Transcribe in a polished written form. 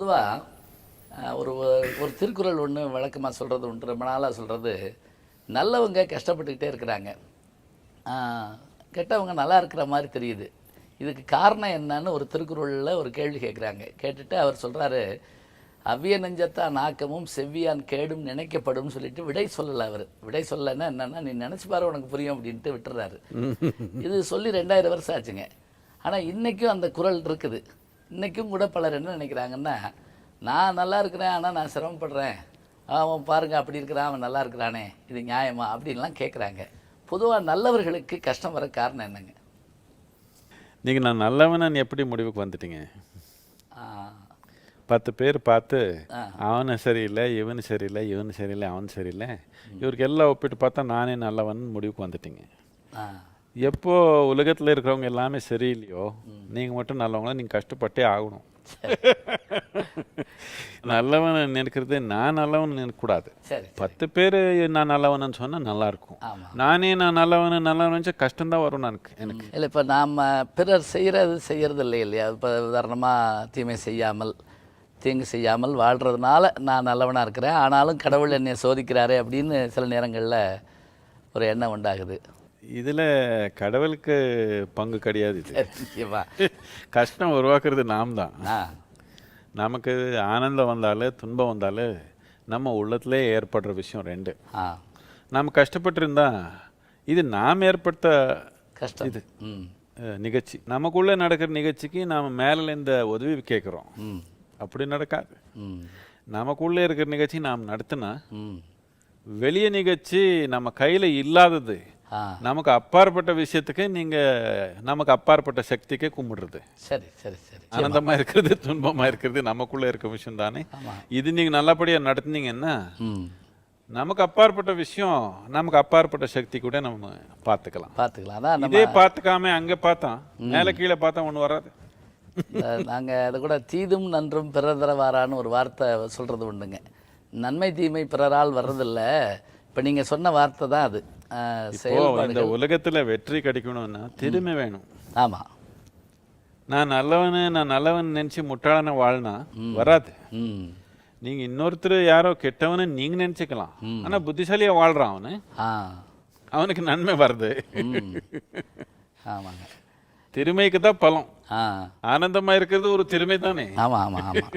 பொதுவாக ஒரு ஒரு திருக்குறள் ஒன்று வழக்கமாக சொல்கிறது உண்டு, ரொம்ப நாளாக சொல்கிறது, நல்லவங்க கஷ்டப்பட்டுக்கிட்டே இருக்கிறாங்க, கெட்டவங்க நல்லா இருக்கிற மாதிரி தெரியுது, இதுக்கு காரணம் என்னன்னு ஒரு திருக்குறளில் ஒரு கேள்வி கேட்குறாங்க. கேட்டுட்டு அவர் சொல்கிறாரு, அவ்விய நெஞ்சத்தான் நாக்கமும் செவ்வியான் கேடும் நினைக்கப்படும் சொல்லிட்டு விடை சொல்லலை. அவர் விடை சொல்லலைன்னா என்னென்னா, நீ நினச்சி பாரு உனக்கு புரியும் அப்படின்ட்டு விட்டுறாரு. இது சொல்லி 2000 வருஷம் ஆச்சுங்க. ஆனால் இன்றைக்கும் அந்த குறள் இருக்குது. இன்றைக்கும் கூட பலர் என்ன நினைக்கிறாங்கன்னா, நான் நல்லா இருக்கிறேன் ஆனால் நான் சிரமப்படுறேன், அவன் பாருங்கள் அப்படி இருக்கிறான், அவன் நல்லா இருக்கிறானே, இது நியாயமா அப்படின்லாம் கேட்குறாங்க. பொதுவாக நல்லவர்களுக்கு கஷ்டம் வர காரணம் என்னங்க? நீங்கள் நான் நல்லவனு எப்படி முடிவுக்கு வந்துட்டீங்க? 10 பேர் பார்த்து அவனு சரியில்லை, இவனு சரியில்லை, இவனு சரியில்லை, அவனு சரியில்லை, இவருக்கு எல்லாம் ஒப்பிட்டு பார்த்தா நானே நல்லவன் முடிவுக்கு வந்துட்டீங்க. எப்போ உலகத்தில் இருக்கிறவங்க எல்லாமே சரியில்லையோ நீங்கள் மட்டும் நல்லவங்களா, நீங்கள் கஷ்டப்பட்டே ஆகணும். நல்லவன் நினைக்கிறது நான் நல்லவன் நினைக்கக்கூடாது. 10 பேர் நான் நல்லவனு சொன்னால் நல்லாயிருக்கும். நானே நான் நல்லவன் நினச்சா கஷ்டம்தான் வரும் எனக்கு. இல்லை, இப்போ நாம் பிறர் செய்கிறது இல்லையா? இப்போ உதாரணமாக தீமை செய்யாமல் தீங்கு செய்யாமல் வாழ்கிறதுனால நான் நல்லவனாக இருக்கிறேன், ஆனாலும் கடவுள் என்னை சோதிக்கிறாரே அப்படின்னு சில நேரங்களில் ஒரு எண்ணம் உண்டாகுது. இதில் கடவுளுக்கு பங்கு கிடையாது. இது கஷ்டம் உருவாக்குறது நாம் தான். நமக்கு ஆனந்தம் வந்தாலும் துன்பம் வந்தாலும் நம்ம உள்ளத்திலே ஏற்படுற விஷயம் 2. நாம் கஷ்டப்பட்டுருந்தா இது நாம் ஏற்படுத்த கஷ்டம். இது நிகழ்ச்சி நமக்குள்ளே நடக்கிற நிகழ்ச்சிக்கு நாம் மேலே இந்த உதவி கேட்குறோம். அப்படி நடக்காது. நமக்குள்ளே இருக்கிற நிகழ்ச்சி நாம் நடத்தினா வெளிய நிகழ்ச்சி நம்ம கையில் இல்லாதது, நமக்கு அப்பாற்பட்ட விஷயத்துக்கு நமக்கு அப்பாற்பட்ட சக்திக்கே கும்பிடுறது. சரி சரி சரி. ஆனந்தமாக இருக்கிறது துன்பமாக இருக்கிறது நமக்குள்ளே இருக்க விஷயம் தானே. இது நீங்கள் நல்லபடியாக நடத்துனீங்கன்னா நமக்கு அப்பாற்பட்ட விஷயம், நமக்கு அப்பாற்பட்ட சக்தி கூட நம்ம பார்த்துக்கலாம். இதே பார்த்துக்காம அங்கே பார்த்தா மேலே கீழே பார்த்தா ஒன்று வராது. நாங்கள் அதை கூட தீதும் நன்றும் பிறர் தரவாரான்னு ஒரு வார்த்தை சொல்கிறது உண்டுங்க. நன்மை தீமை பிறரால் வர்றதில்லை. இப்போ நீங்கள் சொன்ன வார்த்தை தான் அது. இந்த உலகத்தில் வெற்றி கிடைக்கணும்னா திறமை வேணும். ஆமாம். நான் நல்லவன் நினச்சி முட்டாளன வாழ்னா வராது. நீங்கள் இன்னொருத்தர் யாரோ கெட்டவனு நீங்கள் நினச்சிக்கலாம், ஆனால் புத்திசாலியாக வாழ்கிறான் அவனுக்கு நன்மை வருது. ஆமாங்க. திறமைக்கு தான் பலம். ஆனந்தமாக இருக்கிறது ஒரு திறமை தானே. ஆமாம் ஆமாம் ஆமாம்.